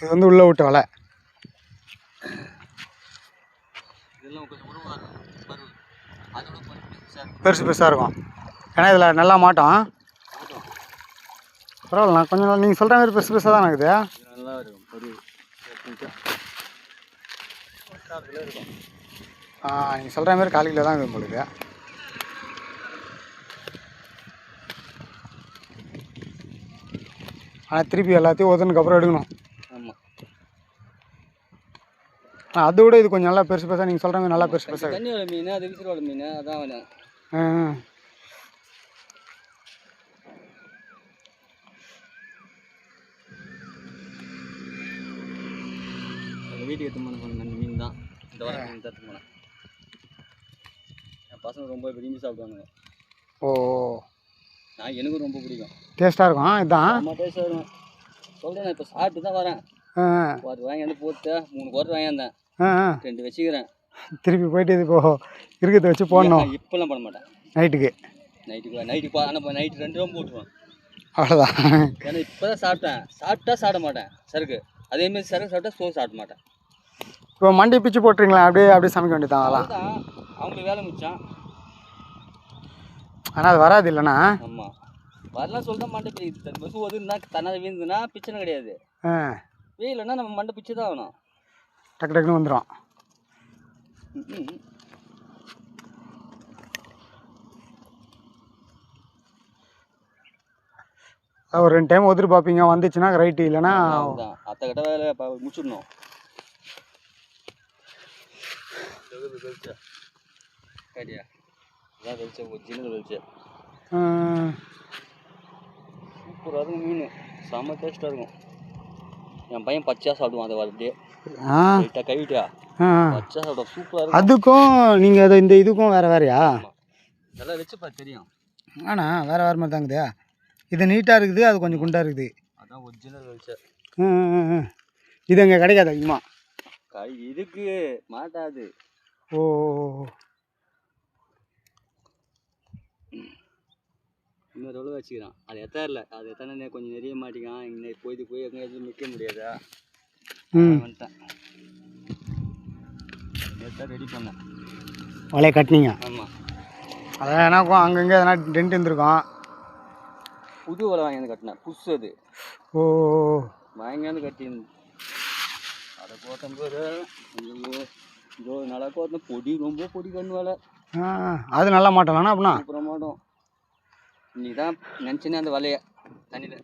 இது வந்து உள்ளே விட்டு வலை. பெருசு பெருசாக இருக்கும். ஏன்னா இதில் நல்லா மாட்டோம். பரவாயில்ல, நான் கொஞ்சம் நாள் நீங்கள் சொல்கிற மாதிரி பெருசு பெருசாக தான் இருக்குது. நல்லா இருக்கும். நீங்கள் சொல்கிற மாதிரி 1/4 கிலோ தான் இருக்குது உங்களுக்கு. ஆனால் திருப்பி எல்லாத்தையும் ஒதுனதுக்கப்புறம் எடுக்கணும். ஆமாம். அதை விட இது கொஞ்சம் நல்லா பெருசு பெருசாக நீங்கள் சொல்கிற மாதிரி நல்லா பெருசு பெருசாக. தண்ணி வள மீன், அது விசிறோட மீன், அதான் வேணும். வீட்டுக்கு எடுத்து போன மீன் தான் இந்த வாரம் மீன் எடுத்து போனேன். என் பசங்க ரொம்ப விரும்பி சாப்பிடுவாங்க. ஓ, எனக்கும் ரொம்ப பிடிக்கும். டேஸ்ட்டாக இருக்கும். இதுதான் ரொம்ப டேஸ்ட்டாக இருக்கும். சொல்கிறேன், இப்போ சாப்பிட்டு தான் வரேன். ஒரு வாங்கி போட்டு 3 குவார்ட்டர் வாங்கியிருந்தேன். 2 வச்சுக்கிறேன். திருப்பி போயிட்டு இது இப்போ இருக்கிறத வச்சு போடணும். இப்போல்லாம் பண்ண மாட்டேன். நைட்டுக்கு ஆனால் நைட்டு 2 ரூபா போட்டுருவேன். அவ்வளோதான். ஏன்னா இப்போ தான் சாப்பிட்டா சாப்பிட மாட்டேன் சருக்கு. அதேமாதிரி சருக்கு சாப்பிட்டா சோறு சாப்பிட மாட்டேன். இப்போ மண்டி பிச்சு போட்டுறீங்களா? அப்படியே சமைக்க வேண்டியதான். அதெல்லாம் அவங்களுக்கு வேலை மிச்சம். ஆனால் அது வராது இல்லைண்ணா? ஆமாம், வரலாம் சொல்லிட்டு மண்டை பிடிக்குது. பஸ் ஒதுன்னா தன்னால வீழ்ந்துன்னா பிரச்சனை கிடையாது. வெயில்னா நம்ம மண்டை பிச்சு தான் ஆகணும். டக்கு டக்குன்னு வந்துடும். ஒரு 2 டைம் ஒதுரு பார்ப்பீங்க, வந்துச்சுன்னா ரைட்டு, இல்லைன்னா அத்தை கிட்ட வேலை முடிச்சிடணும். கேட்டியா? இதான் வெளிச்சம், ஒரிஜினல் வெளிச்சம். சூப்பராக இருக்கும் மீன், செம்ம டேஸ்ட்டாக இருக்கும். என் பையன் பச்சையாக சாப்பிடுவான். அதை அப்படியே லைட்டாக கழுவிட்டியா பச்சை சாப்பிடுவான், சூப்பராக இருக்கும். அதுக்கும் நீங்கள் அதை இந்த இதுக்கும் வேறையா? நல்லா வச்சுப்பா தெரியும். ஆனா வேறு மாதிரி தாங்குதா? இது நீட்டாக இருக்குது, அது கொஞ்சம் குண்டாக இருக்குது. அதான் ஒரிஜினல் வெளிச்சம். இது அங்கே கிடைக்காது அதிகமாக. இதுக்கு மாட்டாது. ஓ, இன்னொரு எவ்வளோ வச்சுக்கிறான். அது எத்தனை இல்லை, அது எத்தனை கொஞ்சம் நிறைய மாட்டிக்கான். இங்கே போய் எங்கே எதுவும் நிற்க முடியாதா? வந்துட்டேன். நேற்று ரெடி பண்ணேன். வலையை கட்டினீங்க? ஆமாம். அதான் எனக்கும் அங்கங்கே எதனா டென்ட் இருந்திருக்கும். புது வலை வாங்கியாந்து கட்டினேன், புதுசு அது. ஓ, வாங்கியாந்து கட்டி அதை கோத்தம் பேர் நல்லா கோத்தம். பொடி ரொம்ப பொடி கண்ணு வலை. அது நல்லா மாட்டோம்ண்ணா? அப்படின்னா அப்புறம் மாட்டோம். இன்னைக்கு தான் நினச்சினே அந்த வலையை தண்ணியில்.